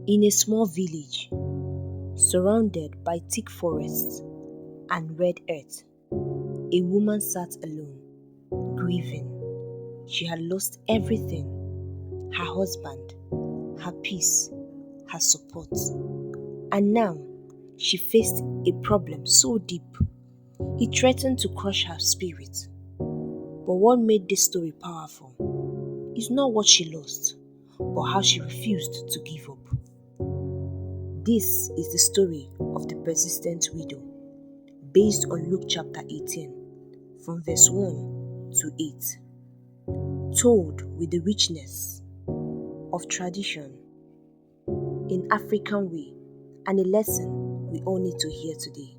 In a small village, surrounded by thick forests and red earth, a woman sat alone, grieving. She had lost everything: her husband, her peace, her support. And now she faced a problem so deep, it threatened to crush her spirit. But what made this story powerful is not what she lost, but how she refused to give up. This is the story of the persistent widow, based on Luke chapter 18, from verse 1 to 8, told with the richness of tradition in African way and a lesson we all need to hear today.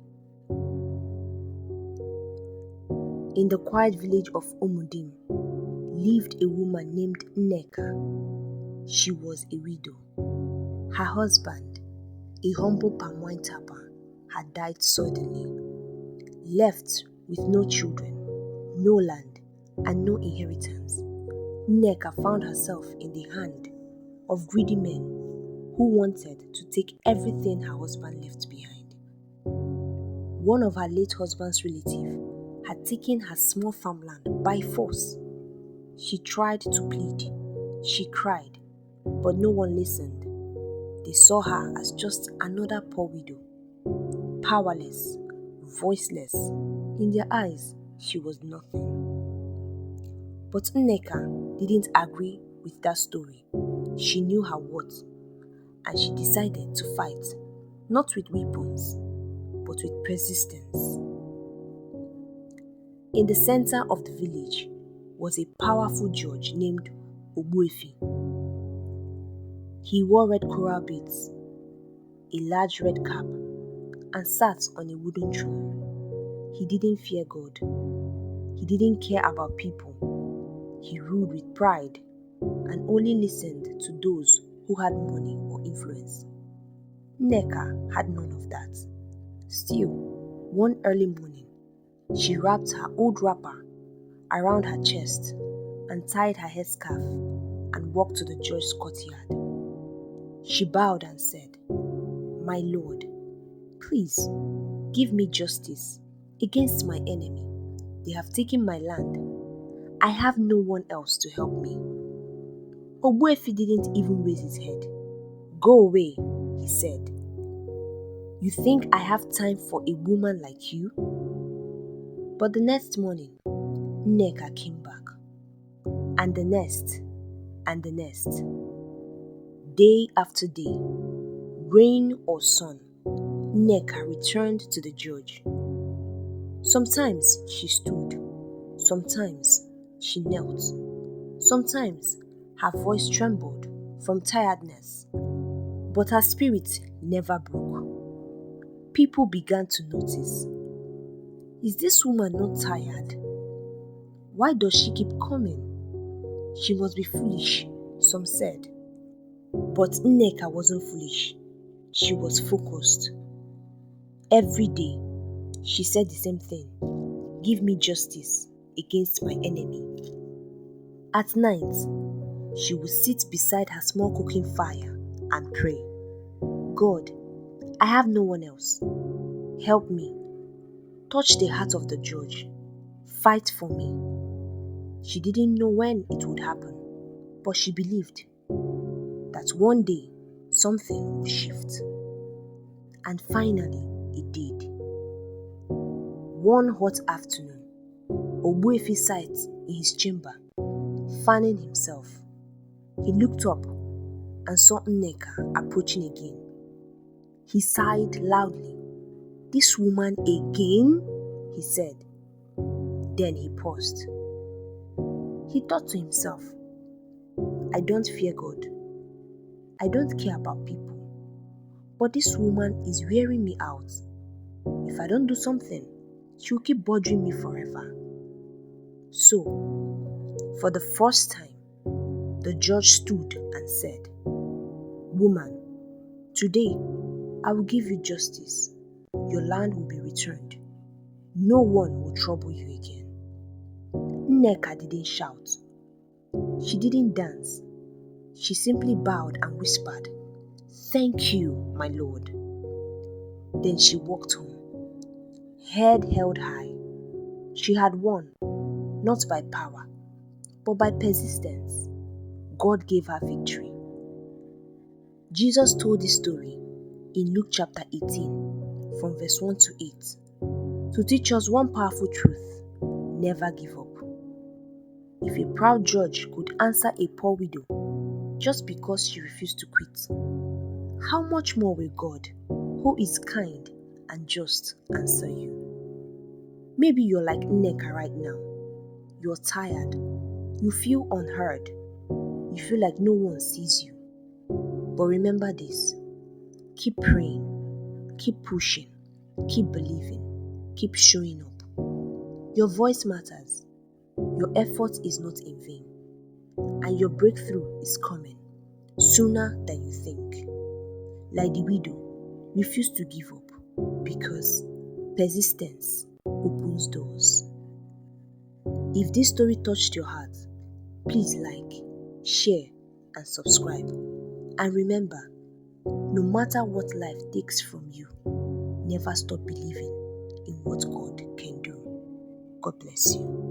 In the quiet village of Omudim lived a woman named Nneka. She was a widow. Her husband, a humble palm wine tapper, had died suddenly, left with no children, no land, and no inheritance. Nneka found herself in the hand of greedy men who wanted to take everything her husband left behind. One of her late husband's relatives had taken her small farmland by force. She tried to plead, she cried, but no one listened. They saw her as just another poor widow, powerless, voiceless. In their eyes, she was nothing. But Nneka didn't agree with that story. She knew her worth, and she decided to fight, not with weapons, but with persistence. In the center of the village was a powerful judge named Ogbuefi. He wore red coral beads, a large red cap, and sat on a wooden throne. He didn't fear God. He didn't care about people. He ruled with pride and only listened to those who had money or influence. Nneka had none of that. Still, one early morning, she wrapped her old wrapper around her chest and tied her headscarf and walked to the judge's courtyard. She bowed and said, "My lord, please give me justice against my enemy. They have taken my land. I have no one else to help me." Ogbuefi didn't even raise his head. "Go away," he said. "You think I have time for a woman like you?" But the next morning, Nneka came back. And the next, and the next. Day after day, rain or sun, Nneka returned to the judge. Sometimes she stood, sometimes she knelt, sometimes her voice trembled from tiredness, but her spirit never broke. People began to notice. Is this woman not tired? Why does she keep coming? She must be foolish, some said. But Nneka wasn't foolish. She was focused. Every day, she said the same thing: "Give me justice against my enemy." At night, she would sit beside her small cooking fire and pray, "God, I have no one else. Help me. Touch the heart of the judge. Fight for me." She didn't know when it would happen, but she believed that one day something would shift. And finally, it did. One hot afternoon, Ogbuefi sat in his chamber, fanning himself. He looked up and saw Nneka approaching again. He sighed loudly. "This woman again?" he said. Then he paused. He thought to himself, "I don't fear God. I don't care about people. But this woman is wearing me out. If I don't do something, she'll keep bothering me forever." So, for the first time, the judge stood and said, "Woman, today I will give you justice. Your land will be returned. No one will trouble you again." Nneka didn't shout. She didn't dance. She simply bowed and whispered, Thank you, my Lord. Then she walked home, head held high. She had won, not by power, but by persistence. God gave her victory. Jesus told this story in Luke chapter 18, from verse 1 to 8, to teach us one powerful truth: never give up. If a proud judge could answer a poor widow just because she refused to quit, how much more will God, who is kind and just, answer you? Maybe you're like Nneka right now. You're tired. You feel unheard. You feel like no one sees you. But remember this: keep praying, keep pushing, keep believing, keep showing up. Your voice matters. Your effort is not in vain. And your breakthrough is coming sooner than you think. Like the widow, refuse to give up, because persistence opens doors. If this story touched your heart, please like, share, and subscribe. And remember, no matter what life takes from you, never stop believing in what God can do. God bless you.